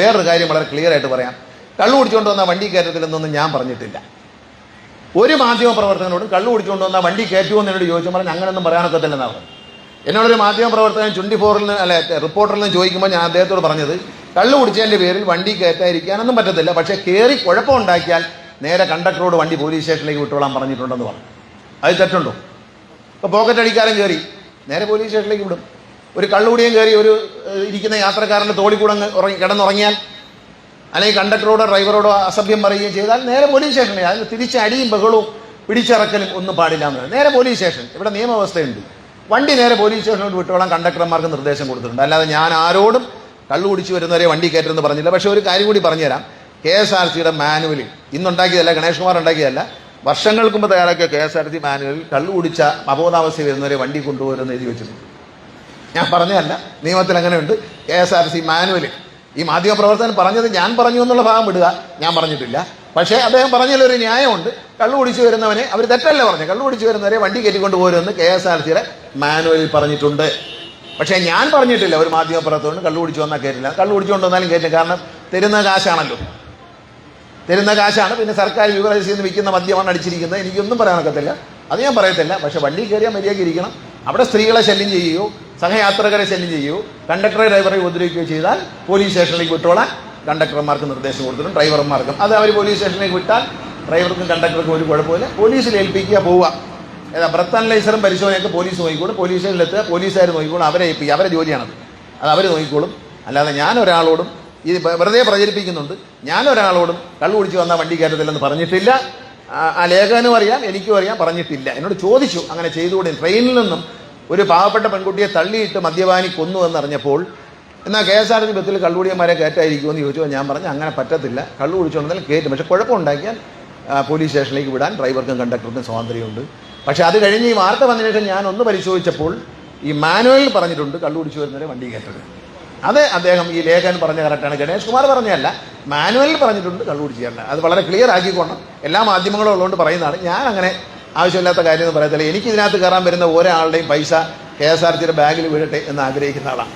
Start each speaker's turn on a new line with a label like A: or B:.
A: വേറൊരു കാര്യം വളരെ ക്ലിയർ ആയിട്ട് പറയാം. കള്ളു കുടിച്ചുകൊണ്ട് വന്ന വണ്ടി കയറ്റത്തില്ലെന്നൊന്നും ഞാൻ പറഞ്ഞിട്ടില്ല. ഒരു മാധ്യമ പ്രവർത്തകനോടും കള്ളു കുടിച്ചുകൊണ്ട് വന്ന വണ്ടി കയറ്റുമോ എന്നോട് ചോദിച്ചു പറഞ്ഞാൽ അങ്ങനെയൊന്നും പറയാനൊക്കത്തില്ലെന്നാണ് പറഞ്ഞത്. എന്നോടൊരു മാധ്യമ പ്രവർത്തകൻ 24-ൽ നിന്ന് റിപ്പോർട്ടറിൽ നിന്ന് ചോദിക്കുമ്പോൾ ഞാൻ അദ്ദേഹത്തോട് പറഞ്ഞത് കള്ളു കുടിച്ചതിൻ്റെ പേരിൽ വണ്ടി കയറ്റാതിരിക്കാനൊന്നും പറ്റത്തില്ല, പക്ഷേ കയറി കുഴപ്പമുണ്ടാക്കിയാൽ നേരെ കണ്ടക്ടറോട് വണ്ടി പോലീസ് സ്റ്റേഷനിലേക്ക് വിട്ടോളാൻ പറഞ്ഞിട്ടുണ്ടെന്ന് പറഞ്ഞു. അത് തെറ്റുണ്ടോ? ഇപ്പോൾ പോക്കറ്റ് അടിക്കാരൻ കയറി നേരെ പോലീസ് സ്റ്റേഷനിലേക്ക് വിടും. ഒരു കള്ളുകൂടിയും കയറി ഒരു ഇരിക്കുന്ന യാത്രക്കാരൻ്റെ തോളിൽ കൂടെ കിടന്നുറങ്ങിയാൽ അല്ലെങ്കിൽ കണ്ടക്ടറോടോ ഡ്രൈവറോടോ അസഭ്യം പറയുകയും ചെയ്താൽ നേരെ പോലീസ് സ്റ്റേഷനിൽ. അതിന് തിരിച്ച് അടിയും ബഹളവും പിടിച്ചിറക്കലും ഒന്നും പാടില്ല എന്ന് പറയും. നേരെ പോലീസ് സ്റ്റേഷൻ. ഇവിടെ നിയമവ്യവസ്ഥയുണ്ട്. വണ്ടി നേരെ പോലീസ് സ്റ്റേഷനോട് വിട്ടോളാം കണ്ടക്ടർമാർക്ക് നിർദ്ദേശം കൊടുത്തിട്ടുണ്ട്. അല്ലാതെ ഞാൻ ആരോടും കള്ളു കുടിച്ച് വരുന്നവരെ വണ്ടി കയറ്റരുതെന്ന് പറഞ്ഞില്ല. പക്ഷേ ഒരു കാര്യം കൂടി പറഞ്ഞുതരാം. KSRTCയുടെ മാനുവലിൽ ഇന്നുണ്ടാക്കിയതല്ല, ഗണേഷ് കുമാർ ഉണ്ടാക്കിയതല്ല, വർഷങ്ങൾക്ക് മുമ്പ് തയ്യാറാക്കിയ KSRTC മാനുവലിൽ കള്ളു കുടിച്ച അബോധാവസ്ഥ വരുന്നവരെ വണ്ടി കൊണ്ടുപോകുമെന്ന് എഴുതി വെച്ചിട്ടുണ്ട്. ഞാൻ പറഞ്ഞതല്ല, നിയമത്തിൽ അങ്ങനെയുണ്ട്. KSRTC മാനുവലിൽ ഈ മാധ്യമപ്രവർത്തകൻ പറഞ്ഞത് ഞാൻ പറഞ്ഞു എന്നുള്ള ഭാഗം വിടുക, ഞാൻ പറഞ്ഞിട്ടില്ല. പക്ഷേ അദ്ദേഹം പറഞ്ഞതിലൊരു ന്യായമുണ്ട്. കള്ളു കുടിച്ച് വരുന്നവനെ അവർ തെറ്റല്ല പറഞ്ഞു, കള്ളു കുടിച്ച് വരുന്നവരെ വണ്ടി കയറ്റിക്കൊണ്ട് പോരുമെന്ന് KSRTCയുടെ മാനുവലിൽ പറഞ്ഞിട്ടുണ്ട്. പക്ഷേ ഞാൻ പറഞ്ഞിട്ടില്ല ഒരു മാധ്യമപ്രവർത്തകൻ കള്ളു കുടിച്ച് വന്നാൽ കയറ്റില്ല. കള്ളു കുടിച്ചുകൊണ്ട് വന്നാലും കയറ്റില്ല. കാരണം തരുന്ന കാശാണല്ലോ, തരുന്ന കാശാണ്. പിന്നെ സർക്കാർ ബിവറേജസിൽ നിന്ന് വിൽക്കുന്ന മദ്യമാണ് അടിച്ചിരിക്കുന്നത്. എനിക്കൊന്നും പറയാനൊക്കത്തില്ല, അത് ഞാൻ പറയത്തില്ല. പക്ഷേ വണ്ടി കയറിയാൽ മര്യാദയ്ക്ക് ഇരിക്കണം. അവിടെ സ്ത്രീകളെ ശല്യം ചെയ്യുകയോ സഹയാത്രകരെ ശല്യം ചെയ്യുകയോ കണ്ടക്ടറെ ഡ്രൈവറെ ഉപദ്രവിക്കുകയോ ചെയ്താൽ പോലീസ് സ്റ്റേഷനിലേക്ക് വിട്ടോളാൻ കണ്ടക്ടർമാർക്ക് നിർദ്ദേശം കൊടുത്തിട്ടുണ്ട്, ഡ്രൈവർമാർക്കും. അത് അവർ പോലീസ് സ്റ്റേഷനിലേക്ക് വിട്ടാൽ ഡ്രൈവർക്കും കണ്ടക്ടർക്കും ഒരു കുഴപ്പമില്ല. പോലീസിൽ ഏൽപ്പിക്കുക, പോവുക. ബ്രത്ത് അനലൈസറും പരിശോധനയൊക്കെ പോലീസ് നോക്കിക്കോളും. പോലീസ് സ്റ്റേഷനിലെത്തുക, പോലീസുകാർ നോക്കിക്കോളും. അവരെ ഏൽപ്പിക്കുക, അവരെ ജോലിയാണത്, അത് അവർ നോക്കിക്കോളും. അല്ലാതെ ഞാൻ ഒരാളോടും ഇത് വെറുതെ പ്രചരിപ്പിക്കുന്നുണ്ട്. ഞാൻ ഒരാളോടും കള്ളു കുടിച്ച് വന്നാൽ വണ്ടി കയറ്റത്തില്ലെന്ന് പറഞ്ഞിട്ടില്ല. ആ ലേഖകനും അറിയാം, എനിക്കും അറിയാം, പറഞ്ഞിട്ടില്ല. എന്നോട് ചോദിച്ചു അങ്ങനെ ചെയ്തുകൂടി. ട്രെയിനിൽ നിന്നും ഒരു പാവപ്പെട്ട പെൺകുട്ടിയെ തള്ളിയിട്ട് മദ്യപാനി കൊന്നു എന്നറിഞ്ഞപ്പോൾ എന്നാൽ KSRTC ബസ്സിൽ കള്ളുകുടിയന്മാരെ കയറ്റായിരിക്കുമെന്ന് ചോദിച്ചപ്പോൾ ഞാൻ പറഞ്ഞു അങ്ങനെ പറ്റത്തില്ല, കള്ളു കുടിച്ചുകൊണ്ടെങ്കിൽ കയറ്റും. പക്ഷേ കുഴപ്പമുണ്ടാക്കിയാൽ പോലീസ് സ്റ്റേഷനിലേക്ക് വിടാൻ ഡ്രൈവർക്കും കണ്ടക്ടർക്കും സ്വാതന്ത്ര്യമുണ്ട്. പക്ഷേ അത് കഴിഞ്ഞ് ഈ വാർത്ത വന്നതിന് ശേഷം ഞാൻ ഒന്ന് പരിശോധിച്ചപ്പോൾ ഈ മാനുവലിൽ പറഞ്ഞിട്ടുണ്ട് കള്ളു കുടിച്ചു വരുന്നവരെ വണ്ടി കയറ്റരുത്. അത് അദ്ദേഹം ഈ ലേഖകൻ പറഞ്ഞ കറക്റ്റാണ്. ഗണേഷ് കുമാർ പറഞ്ഞതല്ല, മാനുവലിൽ പറഞ്ഞിട്ടുണ്ട് കള്ളു കുടിച്ചു തരണം. അത് വളരെ ക്ലിയർ ആക്കിക്കൊള്ളണം. എല്ലാ മാധ്യമങ്ങളും ഉള്ളതുകൊണ്ട് പറയുന്നതാണ്. ഞാൻ അങ്ങനെ ആവശ്യമില്ലാത്ത കാര്യമൊന്നും പറയത്തില്ല. എനിക്കിതിനകത്ത് കയറാൻ വരുന്ന ഒരാളുടെയും പൈസ KSRTCയുടെ ബാഗിൽ വീഴട്ടെ എന്ന് ആഗ്രഹിക്കുന്ന ആളാണ്.